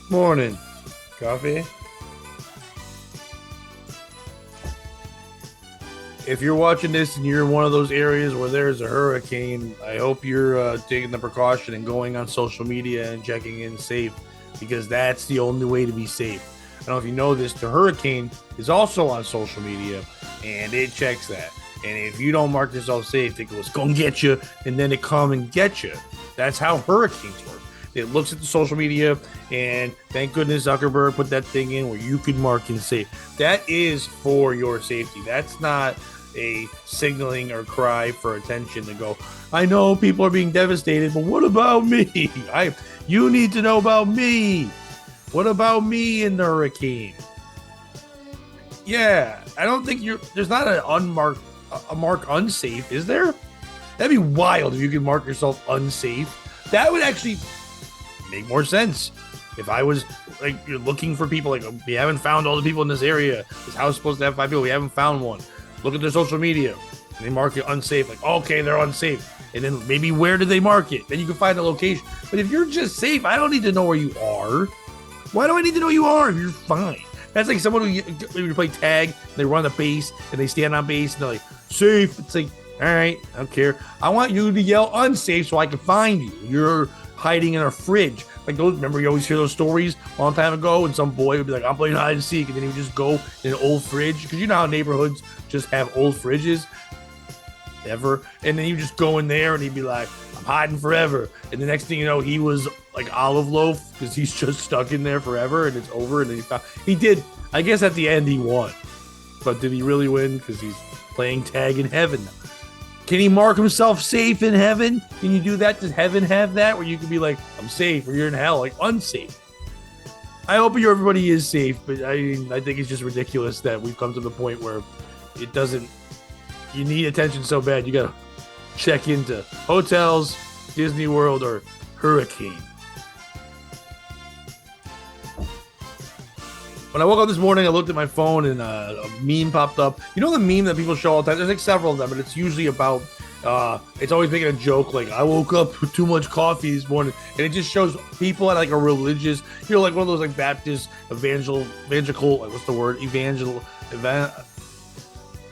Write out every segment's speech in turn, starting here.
Morning. Coffee? If you're watching this and you're in one of those areas where there's a hurricane, I hope you're taking the precaution and going on social media and checking in safe because that's the only way to be safe. I don't know if you know this, the hurricane is also on social media and it checks that. And if you don't mark yourself safe, it goes, go and get you, and then it come and get you. That's how hurricanes work. It looks at the social media, and thank goodness Zuckerberg put that thing in where you can mark in safe. That is for your safety. That's not a signaling or cry for attention to go, I know people are being devastated, but what about me? You need to know about me. What about me in the hurricane? Yeah, I don't think there's not a mark unsafe, is there? That'd be wild if you could mark yourself unsafe. That would actually make more sense. If I was like, you're looking for people, like, we haven't found all the people in this area. This house is supposed to have 5 people. We haven't found one. Look at their social media. And they mark it unsafe. Like, okay, they're unsafe. And then maybe where did they mark it? Then you can find the location. But if you're just safe, I don't need to know where you are. Why do I need to know you are if you're fine? That's like someone who play tag, they run the base, and they stand on base, and they're like, safe. It's like, all right, I don't care. I want you to yell unsafe so I can find you. You're hiding in a fridge. Like those, remember you always hear those stories a long time ago, and some boy would be like, I'm playing hide and seek, and then he would just go in an old fridge, because you know how neighborhoods just have old fridges ever, and then you just go in there and he'd be like, I'm hiding forever, and the next thing you know, he was like olive loaf, because he's just stuck in there forever, and it's over, and then he did, I guess at the end he won, but did he really win? Because he's playing tag in heaven now. Can he mark himself safe in heaven? Can you do that? Does heaven have that? Where you can be like, I'm safe, or you're in hell, like unsafe. I hope everybody is safe, but I think it's just ridiculous that we've come to the point where it doesn't, you need attention so bad, you gotta check into hotels, Disney World, or hurricane. When I woke up this morning, I looked at my phone and a meme popped up. You know the meme that people show all the time? There's like several of them, but it's usually about, it's always making a joke like, I woke up with too much coffee this morning. And it just shows people at like a religious, like one of those like Baptist evangelical, like what's the word?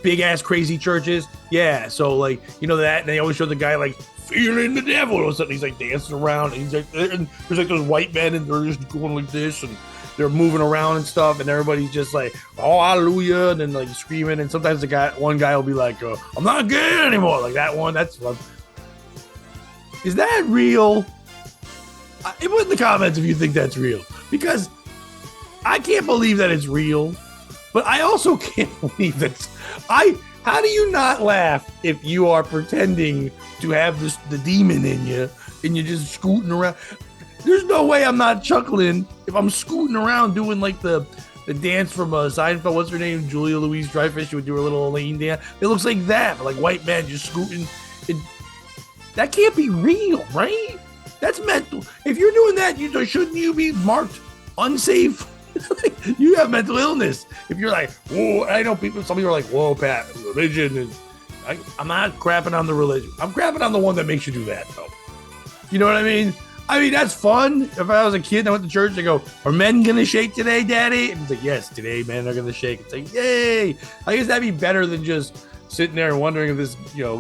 Big ass crazy churches. Yeah. So like, that, and they always show the guy like feeling the devil or something. He's like dancing around, and he's like, and there's like those white men, and they're just going like this, and they're moving around and stuff, and everybody's just like, oh, hallelujah, and then like screaming. And sometimes one guy will be like, I'm not gay anymore. Like that one, that's fun. Is that real? Put in the comments if you think that's real, because I can't believe that it's real, but I also can't believe that how do you not laugh if you are pretending to have the demon in you and you're just scooting around? There's no way I'm not chuckling if I'm scooting around doing like the dance from Seinfeld. What's her name? Julia Louis-Dreyfus. She would do her little Elaine dance. It looks like that, but like white men just scooting. That can't be real, right? That's mental. If you're doing that, shouldn't you be marked unsafe? You have mental illness. If you're like, whoa, I know some people are like, whoa, Pat, religion is. I'm not crapping on the religion. I'm crapping on the one that makes you do that, though. You know what I mean? That's fun. If I was a kid and I went to church, they go, are men going to shake today, Daddy? And it's like, yes, today men are going to shake. It's like, yay. I guess that'd be better than just sitting there and wondering if this,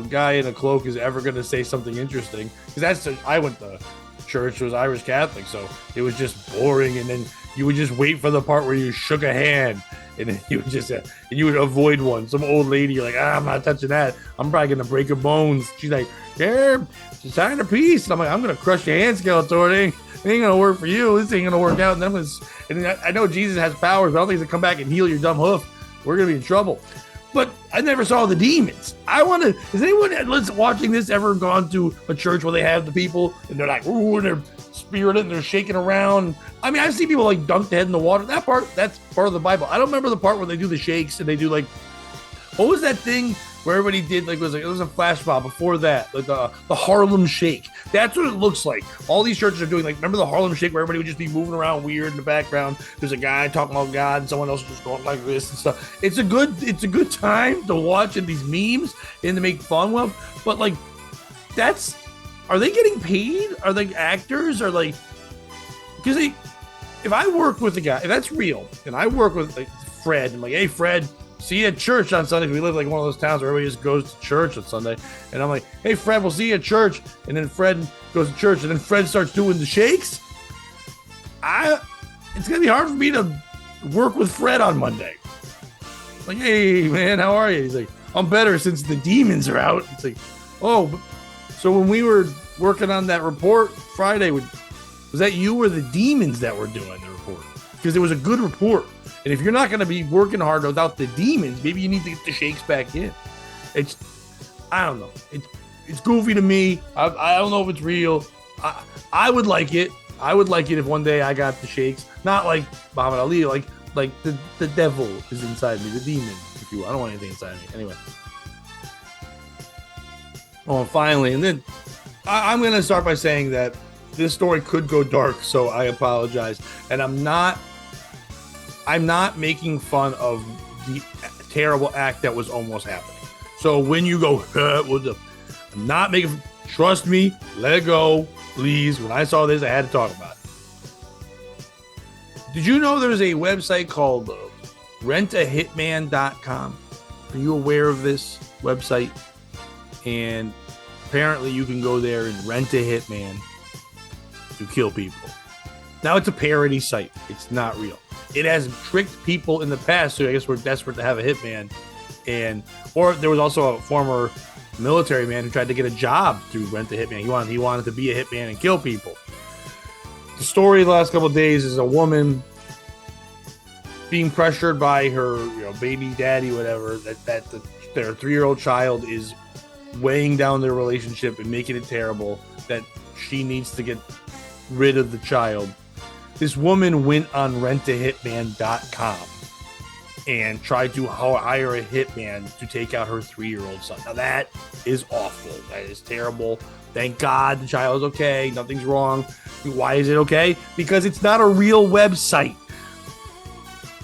guy in a cloak is ever going to say something interesting. Because I went to church, was Irish Catholic, so it was just boring. And then you would just wait for the part where you shook a hand. And then you would and you would avoid one. Some old lady, you're like, I'm not touching that. I'm probably going to break her bones. She's like, yeah, she's signing a piece. And I'm like, I'm going to crush your hand, Skeletor. It ain't going to work for you. This ain't going to work out. And I know Jesus has powers, but I don't think he's going to come back and heal your dumb hoof. We're going to be in trouble. But I never saw the demons. Has anyone watching this ever gone to a church where they have the people and they're like, ooh, and they're spirited and they're shaking around? I've seen people like dunk their head in the water. That's part of the Bible. I don't remember the part where they do the shakes and they do like, what was that thing where everybody did it was a flash mob before that, like the Harlem Shake. That's what it looks like. All these churches are doing, like, remember the Harlem Shake where everybody would just be moving around weird in the background? There's a guy talking about God and someone else just going like this and stuff. It's a good time to watch these memes and to make fun with. But like, are they getting paid? Are they actors? Or like, because if I work with a guy, if that's real, and I work with like Fred, I'm like, hey Fred, see you at church on Sunday. We live like one of those towns where everybody just goes to church on Sunday. And I'm like, hey Fred, we'll see you at church. And then Fred goes to church, and then Fred starts doing the shakes. It's gonna be hard for me to work with Fred on Monday. Like, hey man, how are you? He's like, I'm better since the demons are out. It's like, oh, so when we were working on that report Friday, was that you or the demons that were doing the report? Because it was a good report. And if you're not going to be working hard without the demons, maybe you need to get the shakes back in. I don't know. It's goofy to me. I don't know if it's real. I would like it. I would like it if one day I got the shakes. Not like Muhammad Ali, like the devil is inside me, the demon, if you will. I don't want anything inside me. Anyway. Oh, and finally, and then I'm going to start by saying that this story could go dark, so I apologize. And I'm not making fun of the terrible act that was almost happening. So when you go, I'm not making, trust me, let it go, please. When I saw this, I had to talk about it. Did you know there's a website called rentahitman.com? Are you aware of this website? And apparently you can go there and rent a hitman to kill people. Now it's a parody site. It's not real. It has tricked people in the past, so I guess we're desperate to have a hitman. Or there was also a former military man who tried to get a job through Rent a Hitman. He wanted to be a hitman and kill people. The story the last couple of days is a woman being pressured by her, baby daddy, whatever, that their 3-year-old child is weighing down their relationship and making it terrible, that she needs to get rid of the child. This woman went on rentahitman.com and tried to hire a hitman to take out her 3-year-old son. Now that is awful. That is terrible. Thank God the child is okay. Nothing's wrong. Why is it okay? Because it's not a real website.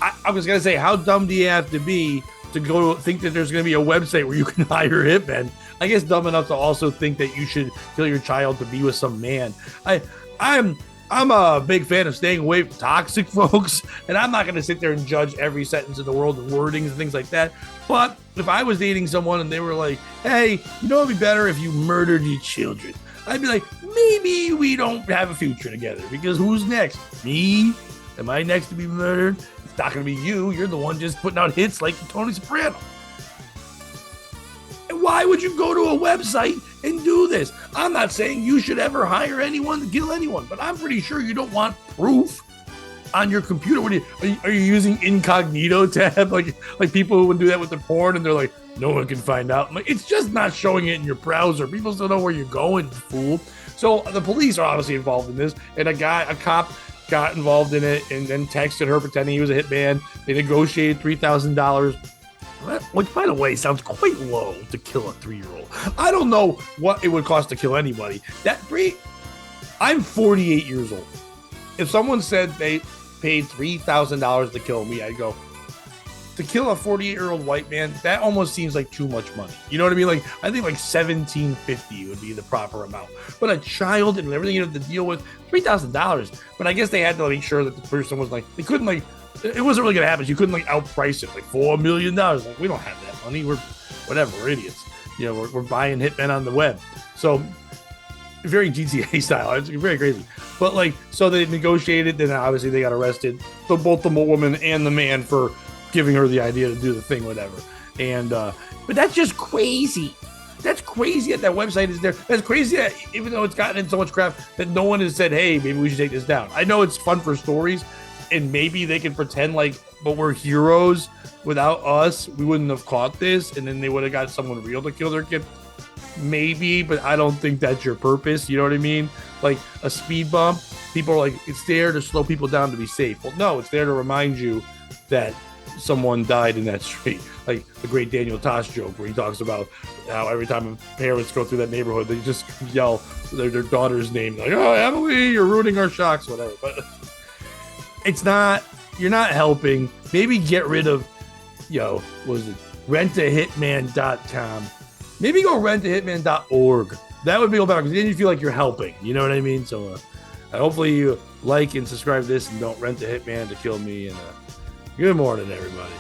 I was going to say, how dumb do you have to be to go think that there's going to be a website where you can hire hitmen? I guess dumb enough to also think that you should kill your child to be with some man. I'm a big fan of staying away from toxic folks, and I'm not going to sit there and judge every sentence in the world and wordings and things like that. But if I was dating someone and they were like, hey, it'd be better if you murdered your children, I'd be like, maybe we don't have a future together, because who's next? Me? Am I next to be murdered? It's not going to be you. You're the one just putting out hits like Tony Soprano. And why would you go to a website and do this? I'm not saying you should ever hire anyone to kill anyone, but I'm pretty sure you don't want proof on your computer. What are you using incognito tab? Like people who would do that with their porn, and they're like, no one can find out. I'm like, it's just not showing it in your browser. People still know where you're going, fool. So the police are obviously involved in this, and a cop got involved in it and then texted her pretending he was a hitman. They negotiated $3,000. Which, by the way, sounds quite low to kill a 3-year-old. I don't know what it would cost to kill anybody. I'm 48 years old. If someone said they paid $3,000 to kill me, I'd go, to kill a 48-year-old white man, that almost seems like too much money. You know what I mean? Like, I think like $1,750 would be the proper amount. But a child and everything you have to deal with, $3,000. But I guess they had to make sure that the person was like, they couldn't like, it wasn't really going to happen. You couldn't like outprice it, like $4 million. Like, we don't have that money. We're idiots. We're buying hitmen on the web. So very GTA style. It's very crazy. But like, so they negotiated, then obviously they got arrested. So both the woman and the man for giving her the idea to do the thing, whatever. And but that's just crazy. That's crazy that website is there. That's crazy that even though it's gotten in so much crap, that no one has said, hey, maybe we should take this down. I know it's fun for stories, and maybe they can pretend like, but we're heroes. Without us, we wouldn't have caught this, and then they would have got someone real to kill their kid. Maybe, but I don't think that's your purpose. You know what I mean? Like a speed bump, people are like, it's there to slow people down to be safe. Well, no, it's there to remind you that someone died in that street. Like the great Daniel Tosh joke where he talks about how every time parents go through that neighborhood, they just yell their daughter's name, like, oh, Emily, you're ruining our shocks, whatever. But it's not, you're not helping. Maybe get rid of, rentahitman.com. Maybe go rentahitman.org. That would be a little better, because then you feel like you're helping. You know what I mean? So And hopefully you like and subscribe to this and don't rent the hitman to kill me. And good morning, everybody.